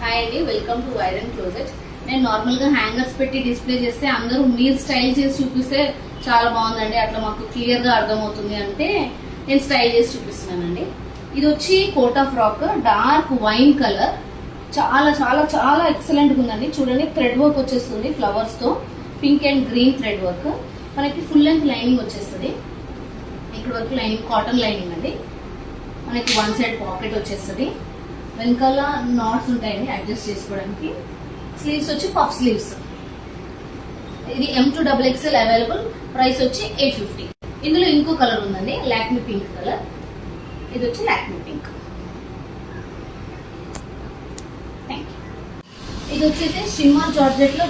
Hi అండి, welcome to iron closet. నేను normal గా హ్యాంగర్స్ పెట్టి డిస్ప్లే చేస్తే అందరూ మీరు స్టైల్ చేసి చూపిస్తే చాలా బాగుందండి, అట్లా మాకు క్లియర్ గా అర్థమవుతుంది అంటే నేను స్టైల్ చేసి చూపిస్తున్నానండి. ఇది వచ్చి Kota frock, dark wine colour, చాలా చాలా చాలా ఎక్సలెంట్ గా ఉందండి. చూడండి, థ్రెడ్ వర్క్ వచ్చేస్తుంది ఫ్లవర్స్ తో, pink and green thread work. మనకి ఫుల్ లెంత్ లైనింగ్ వచ్చేస్తుంది. ఇక్కడ వరకు లైనింగ్ కాటన్ లైనింగ్ అండి. మనకి వన్ సైడ్ పాకెట్ వచ్చేస్తుంది, వెనకాల నాట్స్ ఉంటాయండి అడ్జస్ట్ చేసుకోవడానికి. స్లీవ్స్ వచ్చి పఫ్ స్లీవ్స్. ఇది M2XXL అవైలబుల్. ప్రైస్ వచ్చి 850. ఇందులో ఇంకో కలర్ ఉందండి, లాక్మీ పింక్ కలర్. ఇది వచ్చి లాక్మీ పింక్. ఇది వచ్చేసి షిమ్మర్ జార్జెట్ లో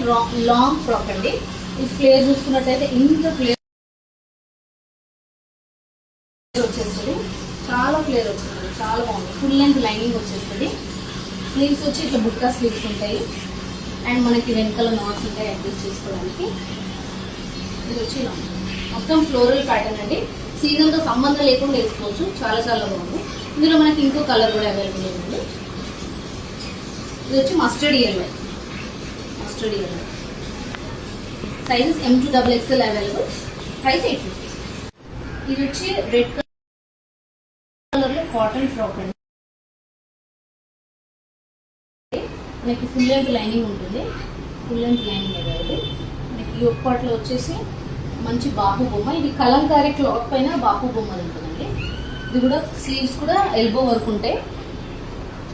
లాంగ్ ఫ్రాక్ అండి. ఇది ఫ్లేర్ చూసుకున్నట్టయితే ఇంత ఫ్లేర్ వచ్చేస్తుంది, చాలా ఫ్లేర్ వచ్చింది, చాలా బాగుంది. ఫుల్ లెంత్ లైనింగ్ వచ్చేస్తుంది. స్లీవ్స్ వచ్చి ఇట్లా బుట్టా స్లీవ్స్ ఉంటాయి అండ్ మనకి వెనకాల నాట్స్ ఉంటాయి అడ్జస్ట్ చేసుకోవడానికి. ఇది వచ్చి మొత్తం ఫ్లోరల్ ప్యాటర్న్ అండి. సీజన్ తో సంబంధం లేకుండా వేసుకోవచ్చు, చాలా చాలా బాగుంది. ఇందులో మనకి ఇంకో కలర్ కూడా అవైలబుల్ ఉంది. ఇది వచ్చి mustard yellow. Sizes M2XXL available. Price 850. ఇది వచ్చి రెడ్ కలర్ లో కాటన్ ఫ్రాక్ అండి. మనకి ఫుల్ లెంత్ లైనింగ్ ఉంటుంది, ఫుల్ లెంత్ లైనింగ్ అవైలబుల్. మనకి ఈ ఒక్కట్లో వచ్చేసి మంచి బాహు బొమ్మ. ఇది కలంకారీ క్లాత్ పైన బాహు బొమ్మ ఉంటుందండి. ఇది కూడా స్లీవ్స్ కూడా ఎల్బో వర్క్ ఉంటాయి.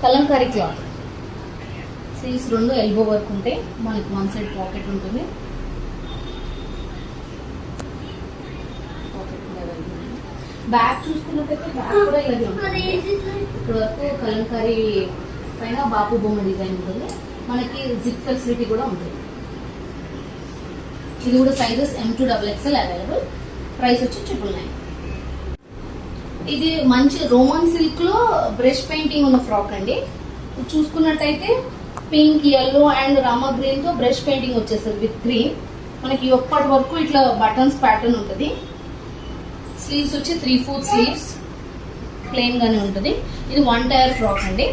కలంకారీ క్లాత్ స్లీవ్స్ రెండు ఎల్బో వర్క్ ఉంటాయి. మనకి వన్ సైడ్ పాకెట్ ఉంటుంది. బ్యాక్ చూసుకున్నట్టయితే బ్యాక్ కూడా ఇలాగే ఉంటుంది. ఇప్పుడు వరకు కలంకారీ పైన బాపు బొమ్మ డిజైన్ ఉంటుంది. మనకి జిప్ ఫెసిలిటీ కూడా ఉంటుంది. ఇది కూడా సైజెస్ M2XXL అవైలబుల్. ప్రైస్ వచ్చి 999. ఇది మంచి రోమన్ సిల్క్ లో బ్రష్ పెయింటింగ్ ఉన్న ఫ్రాక్ అండి. చూసుకున్నట్టయితే pink, yellow and Rama green తో బ్రష్ పెయింటింగ్ వచ్చేస్తుంది విత్ గ్రీన్. మనకి ఒక్కటి వరకు ఇట్లా బటన్స్ ప్యాటర్న్ ఉంటుంది. స్లీవ్స్ వచ్చి 3/4 స్లీవ్స్ ప్లెయిన్ గానే ఉంటుంది. ఇది వన్ టైర్ ఫ్రాక్ అండి.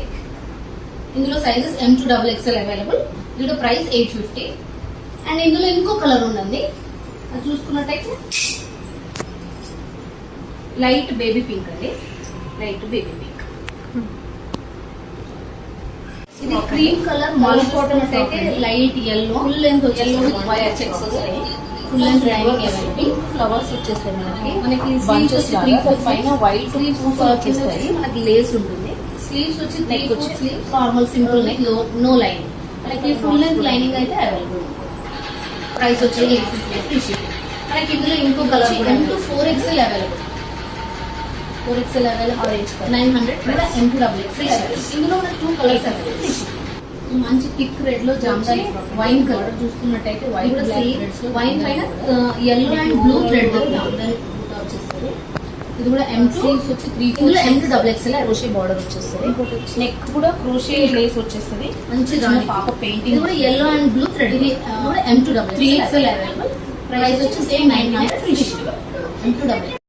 ఇందులో సైజెస్ M2XXL అవైలబుల్. ఇది ప్రైస్ 850. అండ్ ఇందులో ఇంకో కలర్ ఉందండి, అది చూసుకున్నట్టయితే లైట్ బేబీ పింక్ అండి. Light baby pink. ఇది క్రీమ్ కలర్ మాల్ కాటన్ అయితే light yellow, full length yellow with wire checks వస్తాయి. Full length lining available. Flowers వచ్చేస్తాయి మనకి 3/4 పైన వైట్ స్లీవ్స్ వచ్చేస్తాయి. మనకి లేస్ ఉంటుంది. స్లీవ్స్ వచ్చి నెక్ వచ్చి sleeves normal simple neck, no lining. మనకి ఫుల్ లెంత్ లైనింగ్ అయితే అవైలబుల్. ప్రైస్ వచ్చి 850. మనకి ఇందులో ఇంకో colour M2XXL available. 4XL available. 900. M2XXL available. ఇందులో మనకి 2 కలర్స్ అవైలబుల్. మంచి థిక్ రెడ్ లో జామ్దాని వైన్ కలర్ చూసుకున్నట్టయితే వైట్ వైన్ పైన yellow and blue thread Jamdani వచ్చేస్తుంది. ఇది కూడా స్లీవ్స్ వచ్చి 3/4. M2XXL క్రోషే బార్డర్ వచ్చేస్తుంది. నెక్ కూడా క్రోషే లేస్ వచ్చేస్తుంది. మంచి పాప పెయింటింగ్. ఇది కూడా ఎల్లో అండ్ బ్లూ థ్రెడ్. ఇది కూడా M2XXL 3XL అవైలబుల్. ప్రైస్ వచ్చి 900. M2XXL.